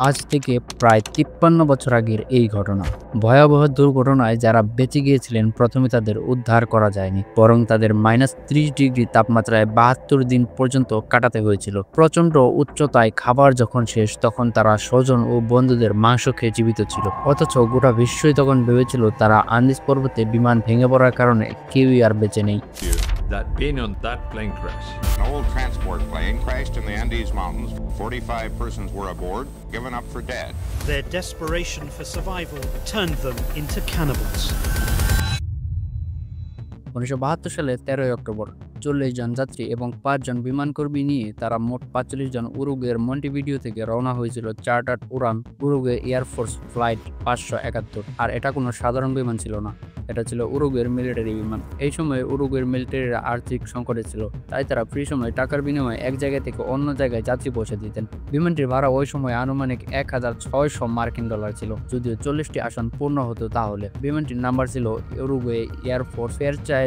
আজ থেকে প্রায় ৫৩ বছর আগের এই ঘটনা। ভয়াবহ দুর্ঘটনায় যারা বেঁচে গিয়েছিলেন প্রথমে তাদের উদ্ধার করা যায়নি, বরং তাদের -৩০ ডিগ্রি তাপমাত্রায় ৭২ দিন পর্যন্ত কাটাতে হয়েছিল। প্রচণ্ড উচ্চতায় খাবার যখন শেষ, তখন তারা স্বজন ও বন্ধুদের মাংস খেয়ে জীবিত ছিল। অথচ গোটা বিশ্বই তখন ভেবেছিল তারা আন্দিজ পর্বতে বিমান ভেঙে পড়ার কারণে কেউই আর বেঁচে নেই। That been on that plane crash. An old transport plane crashed in the Andes Mountains. 45 persons were aboard, given up for dead. Their desperation for survival turned them into cannibals. ১৯৭২ সালে ১৩ October ৪০ জন যাত্রী এবং ৫ জন বিমানকর্মী নিয়ে তারা মোট ৪৫ জন উরুগুয়ের মন্টিভিডিও থেকে রওনা হয়েছিল চার্টার্ড উড়ান উরুগুয়ে এয়ারফোর্স ফ্লাইট ৫৭১। আর এটা কোনো সাধারণ বিমান ছিল না, এটা ছিল উরুগুয়ের মিলিটারি বিমান। এই সময় উরুগুয়ের মিলিটারিরা আর্থিক সংকটে ছিল, তাই তারা ফ্রি সময় টাকার বিনিময়ে এক জায়গা থেকে অন্য জায়গায় যাত্রী পৌঁছে দিতেন। বিমানটির ভাড়া ওই সময় আনুমানিক $১,৬০০ ছিল। যদিও ৪০টি আসন পূর্ণ হতো তাহলে। বিমানটির নাম্বার ছিল উরুগুয়ে এয়ারফোর্স ফেয়ারচাইল্ড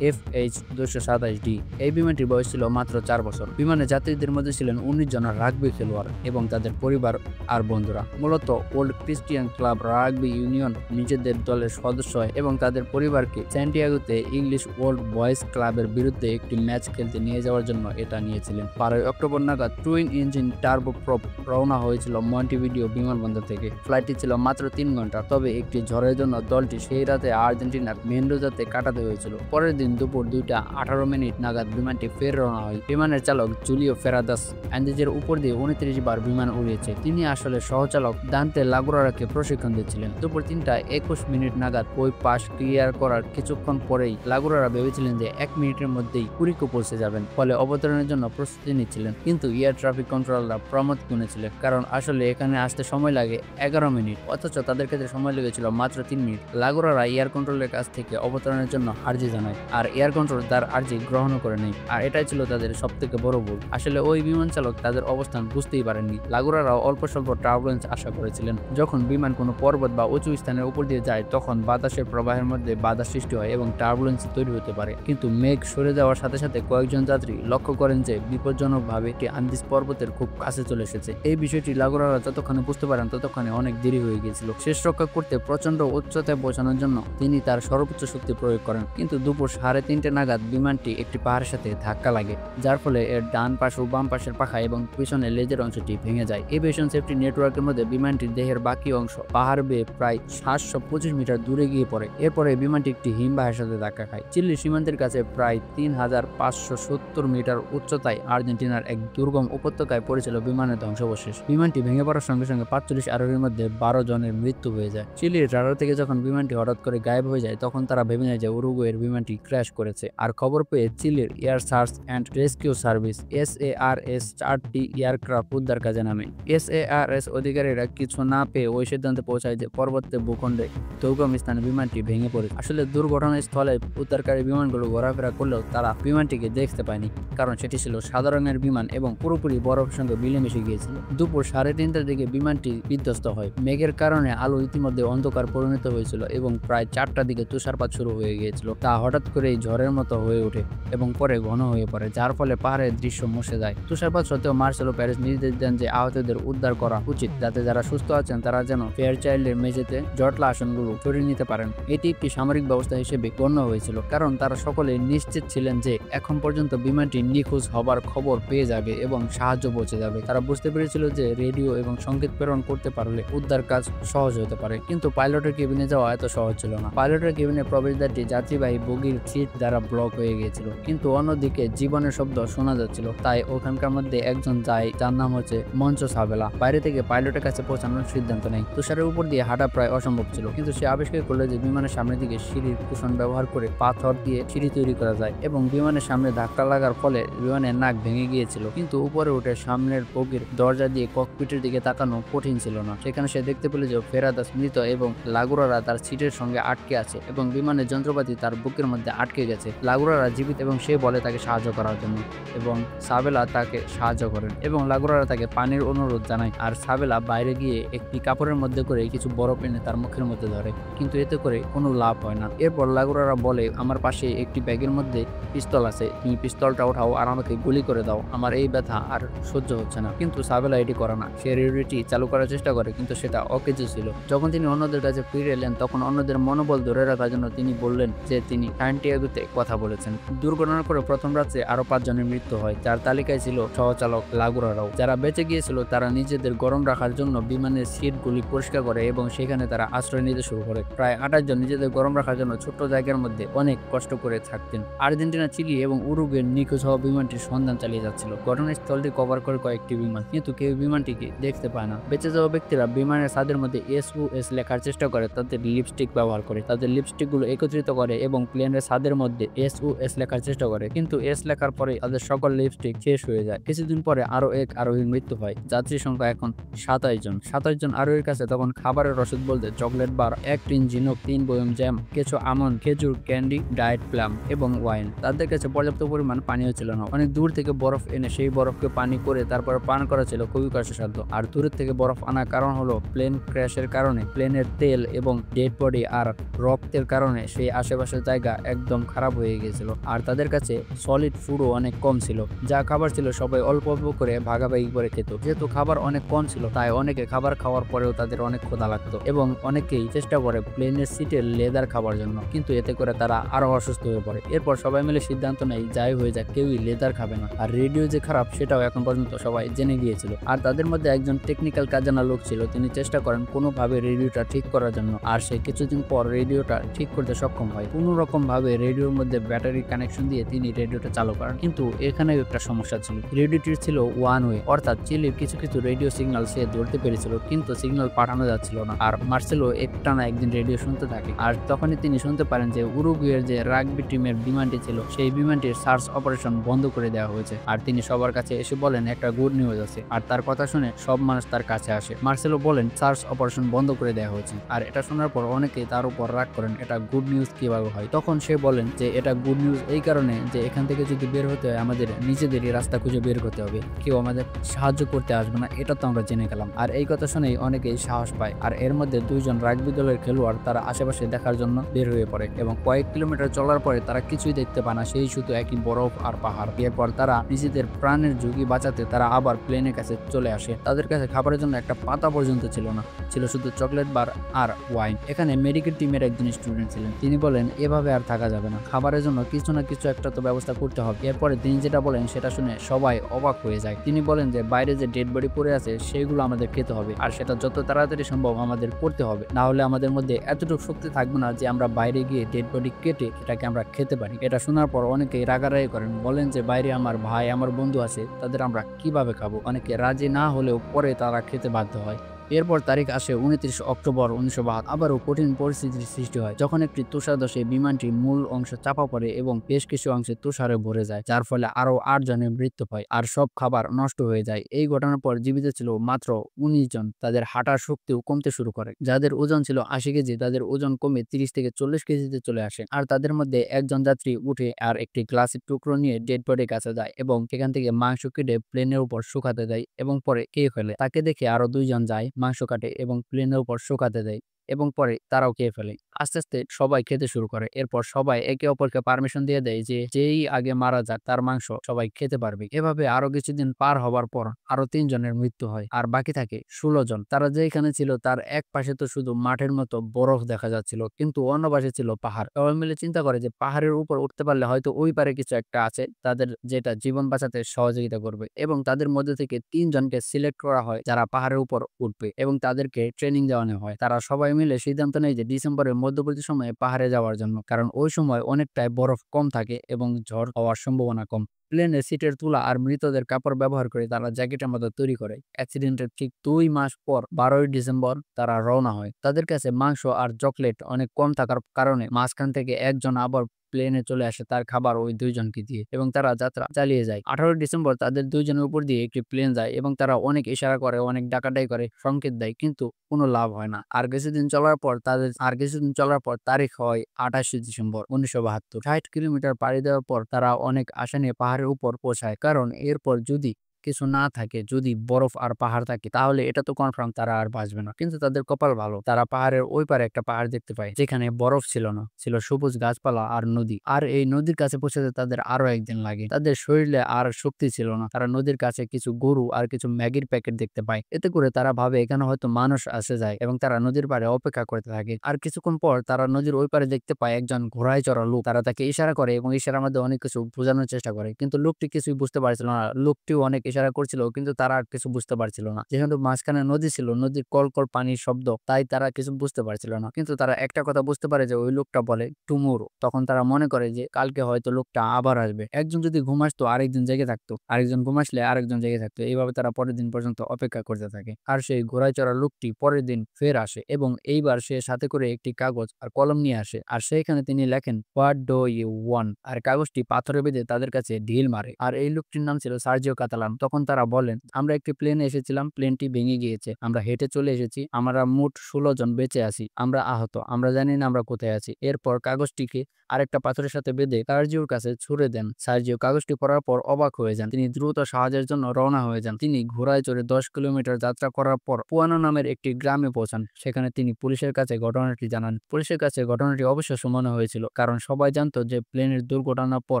FH-227D। এই বিমানটির বয়স ছিল মাত্র ৪ বছর। বিমানে যাত্রীদের মধ্যে ছিলেন ১৯ জন রাগবি খেলোয়াড় এবং তাদের পরিবার আর বন্ধুরা। মূলত old Christian club rugby union নিজেদের দলের সদস্য এবং তাদের পরিবারকে স্যান্টিয়াগোতে ইংলিশ ওল্ড বয়েজ ক্লাবের বিরুদ্ধে একটি ম্যাচ খেলতে নিয়ে যাওয়ার জন্য এটা নিয়েছিলেন। ১২ অক্টোবর নাগাদ টুইন ইঞ্জিন টার্বোপ্রপ রওনা হয়েছিল মন্টিভিডিও বিমানবন্দর থেকে। ফ্লাইটটি ছিল মাত্র ৩ ঘন্টা, তবে একটি ঝড়ের জন্য দলটি সেই রাতে আর্জেন্টিনার মেন্ডোজাতে কাটাতে হয়েছিল। পরের দিন দুপুর 2:18 নাগাদ বিমানটি ফের রওনা হয়। বিমানের চালক জুলিও ফেরাদাস অ্যান্দিজের উপর দিয়ে ২৯ বার বিমান উড়িয়েছে। তিনি আসলে সহচালক দান্তে লাগুরারাকে প্রশিক্ষণ দিচ্ছিলেন। দুপুর 3:21 নাগাদ ওই পাশ ক্লিয়ার করার কিছুক্ষণ পরেই লাগুরারা ভেবেছিলেন যে ১ মিনিটের মধ্যেই কুরিকো পৌঁছে যাবেন, ফলে অবতরণের জন্য প্রস্তুতি নিচ্ছিলেন। কিন্তু এয়ার ট্রাফিক কন্ট্রোলাররা প্রমোদ গুনেছিল, কারণ আসলে এখানে আসতে সময় লাগে ১১ মিনিট, অথচ তাদের ক্ষেত্রে সময় লেগেছিল মাত্র ৩ মিনিট। লাগুরারা এয়ার কন্ট্রোলের কাছ থেকে অবতরণের জন্য আর্জি জানায়, আর এয়ার কন্ট্রোল তার আর্জি গ্রহণও করে নেয়। আর এটাই ছিল তাদের সবথেকে বড় ভুল। আসলে ওই বিমান চালক তাদের অবস্থান বুঝতেই পারেননি। লাগুরারাও অল্প স্বল্প টার্বুলেন্স আশা করেছিলেন। যখন বিমান কোনো পর্বত বা উঁচু স্থানের উপর দিয়ে যায়, তখন বাতাসের প্রবাহের মধ্যে বাধা সৃষ্টি হয় এবং টার্বুলেন্স তৈরি হতে পারে। কিন্তু মেঘ সরে যাওয়ার সাথে সাথে কয়েকজন যাত্রী লক্ষ্য করেন যে বিপজ্জনকভাবে একটি আন্দিজ পর্বতের খুব কাছে চলে এসেছে। এই বিষয়টি লাগুরারা যতক্ষণে বুঝতে পারেন ততক্ষণে অনেক দেরি হয়ে গিয়েছিল। শেষ রক্ষা করতে প্রচন্ড উচ্চতায় পৌঁছানোর জন্য তিনি তার সর্বোচ্চ শক্তি প্রয়োগ করেন, কিন্তু দুপুর 3:30 নাগাদ বিমানটি একটি পাহাড়ের সাথে ধাক্কা লাগে, যার ফলে এর ডান পাশ ও বাম পাশের পাখা এবং পিছনে লেজের অংশটি ভেঙে যায়। এভিয়েশন সেফটি নেটওয়ার্কের মধ্যে বিমানটির দেহের বাকি অংশ পাহাড় বেয়ে প্রায় 725 মিটার দূরে গিয়ে পড়ে। এরপরে বিমানটি একটি হিমবাহের সাথে ধাক্কা খায়। চিলি সীমান্তের কাছে প্রায় 3570 মিটার উচ্চতায় আর্জেন্টিনার এক দুর্গম উপত্যকায় পড়েছিল বিমানের ধ্বংসাবশেষ। বিমানটি ভেঙে পড়ার সঙ্গে সঙ্গে 45 আরোহীর মধ্যে 12 জনের মৃত্যু হয়ে যায়। চিলির রাডার থেকে যখন বিমানটি হঠাৎ করে গায়েব হয়ে যায়, তখন তারা ভেবে নেয় যে উরুগুয়ের বিমানটি ক্র্যাশ করেছে। আর খবর পেয়ে চিলির air search and rescue service SARS 4টি এয়ারক্রাফট উদ্ধার কাজে নামে। SARS অধিকারীরা কিছু না পেয়ে ওই সিদ্ধান্তে পৌঁছায় যে পর্বতের ভূখণ্ডে দুর্গম স্থানে বিমানটি ভেঙে পড়ে। আসলে দুর্ঘটনাস্থলে উদ্ধারকারী বিমানগুলো ঘোরাফেরা করলেও তারা বিমানটিকে দেখতে পায়নি, কারণ সেটি ছিল সাদা রঙের বিমান এবং পুরোপুরি বরফের সঙ্গে মিলেমিশে গিয়েছিল। দুপুর 3:30টার দিকে বিমানটি বিধ্বস্ত হয়। মেঘের কারণে আলো ইতিমধ্যে অন্ধকার পরিণত হয়েছিল এবং প্রায় 4টার দিকে তুষারপাত শুরু হয়ে গিয়েছিল। তা হঠাৎ করেই ঝড়ের মতো হয়ে ওঠে এবং পরে ঘন হয়ে পড়ে, যার ফলে পাহাড়ের দৃশ্য মুছে যায়। তুষারপাত সত্ত্বেও মার্সেলো প্যারিস নির্দেশ দেন যে আহতদের উদ্ধার করা উচিত, যাতে যারা সুস্থ আছেন তারা যেন ফেয়ারচাইল্ডের মেঝেতে জটলা আসনগুলো সরিয়ে নিতে পারেন। এটি একটি সামরিক ব্যবস্থা হিসেবে গণ্য হয়েছিল, কারণ তারা সকলেই নিশ্চিত ছিলেন যে এখন পর্যন্ত বিমানটি নিখোঁজ হবার খবর পেয়ে যাবে এবং সাহায্য পৌঁছে যাবে। তারা বুঝতে পেরেছিল যে রেডিও এবং সংকেত প্রেরণ করতে পারলে উদ্ধার কাজ সহজ হতে পারে, কিন্তু পাইলটের কেবিনে যাওয়া এত সহজ ছিল না। পাইলটের কেবিনের প্রবেশদ্বারটি যাত্রীবাহী বগির সিট দ্বারা ব্লক হয়ে গিয়েছিল, কিন্তু অন্যদিকে জীবনের শব্দ শোনা যাচ্ছিল। তাই ওখানকার মধ্যে একজন যায়, যার নাম হচ্ছে মঞ্চো সাবেলা, বাইরে থেকে পাইলটের কাছে পৌঁছানোর সিদ্ধান্ত নেয়। তুষারের উপর দিয়ে হাঁটা প্রায় অসম্ভব ছিল, কিন্তু সে আবিষ্কার করলো যে বিমানের সামনের দিকে সিঁড়ির কুশন ব্যবহার করে পাথর দিয়ে সিঁড়ি তৈরি করা যায় এবং বিমানের সামনে ধাক্কা লাগার ফলে বিমানের নাক ভেঙে গিয়েছিল। কিন্তু উপরে উঠে সামনের বগির দরজা দিয়ে ককপিটের দিকে তাকানো কঠিন ছিল না। সেখানে সে দেখতে পেল যে ফেরাদাস মৃত এবং লাগুরারা তার সিটের সঙ্গে আটকে আছে এবং বিমানের যন্ত্রপাতি তার বুকের মধ্যে আটকে গেছে। লাগুরারা জীবিত এবং এবং সে বলে তাকে সাহায্য করার জন্য এবং সাবেলা তাকে সাহায্য করেন এবং লাগুরারা তাকে পানির অনুরোধ জানায়। আর সাবেলা বাইরে গিয়ে একটি কাপড়ের মধ্যে করে কিছু বরফ এনে তার মুখের মধ্যে ধরে, কিন্তু এতে করে কোনো লাভ হয় না। এরপর লাগুরারা বলে, আমার পাশে একটি ব্যাগের মধ্যে পিস্তল আছে, তুমি পিস্তলটা ওঠাও আর আমাকে গুলি করে দাও, আমার এই ব্যথা আর সহ্য হচ্ছে না। কিন্তু সাবেলা এটি করে না, সে রেডিওটি চালু করার চেষ্টা করে, কিন্তু সেটা অকেজো ছিল। যখন তিনি অন্যদের কাছে ফিরে এলেন তখন অন্যদের মনোবল ধরে রাখার জন্য তিনি বললেন যে তিনি সান্টিয়াগোতে কথা বলেছেন। দুর্ঘটনার পরে প্রথম রাতে আরো 5 জনের মৃত্যু হয়, যার তালিকায় ছিল সহচালক লাগুরারাও। যারা বেঁচে গিয়েছিল তারা নিজেদের গরম রাখার জন্য বিমানের সিটগুলি পরিষ্কার করে এবং সেখানে তারা আশ্রয় নিতে শুরু করে। প্রায় 28 জন নিজেদের গরম রাখার জন্য ছোট্ট জায়গার মধ্যে অনেক কষ্ট করে থাকতেন। আর্জেন্টিনা, চিলি এবং উরুগুয়ের নিখোঁজ হওয়া বিমানটির সন্ধান চালিয়ে যাচ্ছিল। ঘটনাস্থলটি কভার করে কয়েকটি বিমান, কিন্তু কেউ বিমানটিকে দেখতে পায় না। বেঁচে যাওয়া ব্যক্তিরা বিমানের ছাদের মধ্যে SOS লেখার চেষ্টা করে, তাদের লিপস্টিক ব্যবহার করে, তাদের লিপস্টিকগুলো একত্রিত করে এবং প্লেনের ছাদের মধ্যে SOS লেখার চেষ্টা করে, কিন্তু S লেখার পরে তাদের সকল লিপস্টিক শেষ হয়ে যায়। কিছুদিন পরে আরো এক আরোহীর মৃত্যু হয়। যাত্রী সংখ্যা এখন 27 জন। 27 জন আরোহীর কাছে তখন খাবারের রসদ বলতে চকলেট বার, 1 টিন ঝিনুক, 3 বয়ম জ্যাম, কিছু আমন্ড, খেজুর, ক্যান্ডি, ডায়েট প্লাম এবং ওয়াইন। তাদের কাছে পর্যাপ্ত পরিমাণ পানিও ছিল না। অনেক দূর থেকে বরফ এনে সেই বরফকে পানি করে তারপর পান করা ছিল খুবই কষ্টসাধ্য। আর দূরের থেকে বরফ আনার কারণ হলো প্লেন ক্র্যাশের কারণে প্লেনের তেল এবং ডেড বডি আর রক্তের কারণে সেই আশেপাশের জায়গা একদম খারাপ হয়ে গিয়েছিল। আর তাদের কাছে সলিড ফুডও অনেক কম ছিল। যা খাবার ছিল সবাই অল্প অল্প করে ভাগাভাগি করে খেত। যেহেতু খাবার অনেক কম ছিল তাই অনেকে খাবার খাওয়ার পরেও তাদের অনেক ক্ষুধা লাগতো এবং অনেকেই চেষ্টা করে প্লেনের সিটে লেদার খাবার জন্য, কিন্তু এতে করে তারা আরো অসুস্থ হয়ে পড়ে। এরপর সবাই মিলে সিদ্ধান্ত নেয় যাই হয়ে যাক কেউই লেদার খাবে না। আর রেডিও যে খারাপ সেটাও এখন পর্যন্ত সবাই জেনে গিয়েছিল। আর তাদের মধ্যে একজন টেকনিক্যাল কাজ জানা লোক ছিল, তিনি চেষ্টা করেন কোনোভাবে রেডিওটা ঠিক করার জন্য। আর সে কিছুদিন পর রেডিওটা ঠিক করতে সক্ষম হয়। কোনো রকম ভাবে রেডিওর মধ্যে ব্যাটারি কানেকশন দিয়ে তিনি রেডিওটা চালু করেন, কিন্তু এখানেও একটা সমস্যা ছিল। রেডিওটির ছিল ওয়ান ওয়ে, অর্থাৎ চিলির কিছু কিছু রেডিও সিগন্যাল সে ধরতে পেরেছিল কিন্তু সিগন্যাল পাঠানো যাচ্ছিল না। আর মার্সেলো একটানা একদিন রেডিও শুনতে থাকে, আর তখনই তিনি শুনতে পারেন যে উরুগুয়ের যে রাগবি টিমের বিমানটি ছিল সেই বিমানটির সার্চ অপারেশন বন্ধ করে দেওয়া হয়েছে। আর তিনি সবার কাছে এসে বলেন একটা গুড নিউজ আছে। আর তার কথা শুনে সব মানুষ তার কাছে আসে। মার্সেলো বলেন সার্চ অপারেশন বন্ধ করে দেওয়া হয়েছে। আর এটা শোনার পর অনেকেই তার উপর রাগ করেন, এটা গুড নিউজ কিভাবে হয়। তখন সে বলেন যে এটা গুড নিউজ এই কারণে যে এখান থেকে যদি বের হতে হয় আমাদের নিজেদেরই রাস্তা খুঁজে বের করতে হবে, কেউ আমাদের সাহায্য করতে আসবে না, এটা তো আমরা জেনে গেলাম। আর এই কথা শুনেই অনেকেই সাহস পায়। আর এর মধ্যে 2 জন রাগবি দলের খেলোয়াড় তারা আশেপাশে দেখার জন্য বের হয়ে পড়ে এবং কয়েক কিলোমিটার চলার পরে তারা কিছুই দেখতে পায় না, সেই শুধু একই বরফ আর পাহাড়। এরপর তারা নিজেদের প্রাণের ঝুঁকি বাঁচাতে তারা আবার প্লেনের কাছে চলে আসে। তাদের কাছে খাবারের জন্য একটা পাতা পর্যন্ত ছিল না, ছিল শুধু চকলেট বার আর ওয়াইন। এখানে মেডিকেল টিমের একজন স্টুডেন্ট ছিলেন, তিনি বলেন এভাবে আর থাকা যাবে না, খাবারের জন্য কিছু না কিছু একটা তো ব্যবস্থা করতে হবে। এরপরে তিনি যেটা বলেন সেটা শুনে সবাই অবাক হয়ে যায়। তিনি বলেন যে বাইরে যে ডেড বডি পড়ে আছে সেগুলো আমাদের খেতে হবে, আর সেটা যত তাড়াতাড়ি সম্ভব আমাদের করতে হবে, না হলে আমাদের মধ্যে এতটুকু শক্তি থাকবে না যে আমরা বাইরে গিয়ে ডেড বডি কেটে সেটাকে আমরা খেতে পারি। এটা শোনার পর অনেকেই রাগারাগি করেন, বলেন যে বাইরে আমার ভাই আমার বন্ধু আছে, তাদের আমরা কিভাবে খাবো। অনেকে রাজি না হলেও পরে তারা খেতে বাধ্য হয়। এরপর তারিখ আসে 29 অক্টোবর 1972। আবারও কঠিন পরিস্থিতির সৃষ্টি হয় যখন একটি তুষারধসে বিমানটি মূল অংশ চাপা পড়ে এবং বেশ কিছু অংশে তুষারে ভরে যায়, যার ফলে আরো 8 জনের মৃত্যু হয় আর সব খাবার নষ্ট হয়ে যায়। এই ঘটনার পর জীবিত ছিল মাত্র 19 জন। তাদের হাঁটার শক্তিও কমতে শুরু করে। যাদের ওজন ছিল 80 কেজি তাদের ওজন কমে 30 থেকে 40 কেজিতে চলে আসে। আর তাদের মধ্যে একজন যাত্রী উঠে আর একটি গ্লাসের টুকরো নিয়ে ডেড বডির কাছে যায় এবং সেখান থেকে মাংস কেটে প্লেনের উপর শুকাতে দেয় এবং পরে খেয়ে ফেলে। তাকে দেখে আরো 2 জন যায়, মাংস কাটে এবং প্লেনের উপর শুকাতে দেয় এবং পরে তারাও খেয়ে ফেলে। আস্তে আস্তে সবাই খেতে শুরু করে। এরপর সবাই একে অপরকে পারমিশন দিয়ে দেয় যে যেই আগে মারা যাক তার মাংস সবাই খেতে পারবে। এভাবে আরো কিছুদিন পার হবার পর আরো 3 জনের মৃত্যু হয় আর বাকি থাকে 16 জন। তারা যেখানে ছিল তার এক পাশে তো শুধু মাঠের মতো বরফ দেখা যাচ্ছিল, কিন্তু অন্য পাশে ছিল পাহাড়। সবাই মিলে চিন্তা করে যে পাহাড়ের উপর উঠতে পারলে হয়তো ওই পারে কিছু একটা আছে তাদের যেটা জীবন বাঁচাতে সহযোগিতা করবে, এবং তাদের মধ্যে থেকে 3 জনকে সিলেক্ট করা হয় যারা পাহাড়ের উপর উঠবে এবং তাদেরকে ট্রেনিং দেওয়ানো হয়। তারা সবাই মিলে সিদ্ধান্ত নেয় যে ডিসেম্বরের মধ্যবর্তী সময়ে পাহাড়ে যাওয়ার জন্য, কারণ ওই সময় অনেকটাই বরফ কম থাকে এবং ঝড় হওয়ার সম্ভাবনা কম। প্লেনের সিটের তুলা আর মৃতদের কাপড় ব্যবহার করে তারা জ্যাকেটের মতো তৈরি করে। অ্যাক্সিডেন্টের ঠিক 2 মাস পর 12ই ডিসেম্বর তারা রওনা হয়। তাদের কাছে মাংস আর চকলেট অনেক কম থাকার কারণে মাঝখান থেকে একজন আবার প্লেনে চলে আসে তার খাবার ওই দুইজনকে দিয়ে এবং তারা যাত্রা চালিয়ে যায়। 18 ডিসেম্বর তাদের দুইজনের উপর দিয়ে একটি প্লেন যায় এবং তারা অনেক ইশারা করে, অনেক ডাকাডাকি করে, সংকেত দেয়, কিন্তু কোনো লাভ হয় না। আর কিছুদিন চলার পর তারিখ হয় 28 ডিসেম্বর 1972। 60 কিলোমিটার পাড়ি দেওয়ার পর তারা অনেক আশা নিয়ে পাহাড়ের উপর পৌঁছায়, কারণ এরপর যদি কিছু না থাকে, যদি বরফ আর পাহাড় থাকে, তাহলে এটা তো কনফার্ম তারা আর বাঁচবে না। কিন্তু তাদের কপাল ভালো, তারা পাহাড়ের ওই পারে একটা পাহাড় দেখতে পায় যেখানে বরফ ছিল না, ছিল সবুজ গাছপালা আর নদী। আর এই নদীর কাছে পৌঁছাতে তাদের আরো একদিন লাগে। তাদের শরীরে আর শক্তি ছিল না। তারা নদীর কাছে কিছু গরু আর কিছু ম্যাগির প্যাকেট দেখতে পায়। এতে করে তারা ভাবে এখানে হয়তো মানুষ আসে যায় এবং তারা নদীর পাড়ে অপেক্ষা করতে থাকে। আর কিছুক্ষণ পর তারা নদীর ওই পারে দেখতে পায় একজন ঘোড়ায় চড়া লোক। তারা তাকে ইশারা করে এবং ইশারার মধ্যে অনেক কিছু বোঝানোর চেষ্টা করে, কিন্তু লোকটি কিছুই বুঝতে পারছিল না। লোকটিও অনেক ইশারা করছিল, কিন্তু তারা আর কিছু বুঝতে পারছিল না। যেহেতু মাঝখানে নদী ছিল, নদীর কলকল পানির শব্দ, তাই তারা কিছু বুঝতে পারছিল না। কিন্তু তারা একটা কথা বুঝতে পারে যে ওই লোকটা বলে টুমোরো। তখন তারা মনে করে যে কালকে হয়তো লোকটা আবার আসবে। একজন যদি ঘুম আসতো আরেকজন জেগে থাকতো, আরেকজন ঘুম আসলে আরেকজন জেগে থাকতো। এইভাবে তারা পরের দিন পর্যন্ত অপেক্ষা করতে থাকে। আর সেই ঘোড়ায় চড়া লোকটি পরের দিন ফের আসে এবং এইবার সে সাথে করে একটি কাগজ আর কলম নিয়ে আসে। আর সেইখানে তিনি লেখেন হোয়াট ডু ইউ ওয়ান্ট। আর কাগজটি পাথরে বেঁধে তাদের কাছে ঢিল মারে। আর এই লোকটির নাম ছিল সার্জিও কাতালান। তখন তারা বলেন, আমরা একটি প্লেনে এসেছিলাম, প্লেনটি ভেঙে গিয়েছে, আমরা হেঁটে চলে এসেছি, আমরা মোট 16 জন বেঁচে আছি, আমরা আহত, আমরা জানি না আমরা কোথায় আছি। এরপর কাগজটিকে আরেকটা পাথরের সাথে বেঁধে সার্জিওর কাছে ছুড়ে দেন। সার্জিও কাগজটি পড়ার পর অবাক হয়ে যান। তিনি দ্রুত সাহায্যের জন্য রওনা হয়ে যান। তিনি ঘোড়ায় চড়ে 10 কিলোমিটার যাত্রা করার পর পুয়ানো নামের একটি গ্রামে পৌঁছান। সেখানে তিনি পুলিশের কাছে ঘটনাটি জানান। পুলিশের কাছে ঘটনাটি অবিশ্বাস্য মনে হয়েছিল, কারণ সবাই জানতো যে প্লেনের দুর্ঘটনার পর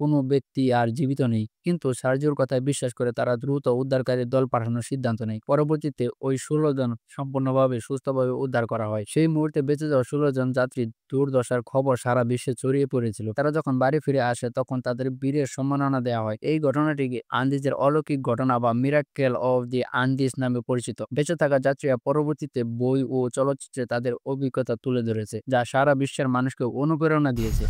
কোনো ব্যক্তি আর জীবিত নেই। কিন্তু সার্জিওর কথায় বিশ্বাস করে তারা দ্রুত উদ্ধারকারী দল পাঠানোর সিদ্ধান্ত নেয়। পরবর্তীতে ওই 16 জন সম্পূর্ণভাবে সুস্থভাবে উদ্ধার করা হয়। সেই মুহূর্তে বেঁচে যাওয়া 16 জন যাত্রীর দুর্দশার খবর সারা বিশ্বে ছড়িয়ে পড়েছিল। তারা যখন বাড়ি ফিরে আসে তখন তাদের বীরের সম্মাননা দেওয়া হয়। এই ঘটনাটিকে আন্দিজের অলৌকিক ঘটনা বা মিরাক্কেল অফ দি আন্দিজ নামে পরিচিত। বেঁচে থাকা যাত্রীরা পরবর্তীতে বই ও চলচ্চিত্রে তাদের অভিজ্ঞতা তুলে ধরেছে, যা সারা বিশ্বের মানুষকে অনুপ্রেরণা দিয়েছে।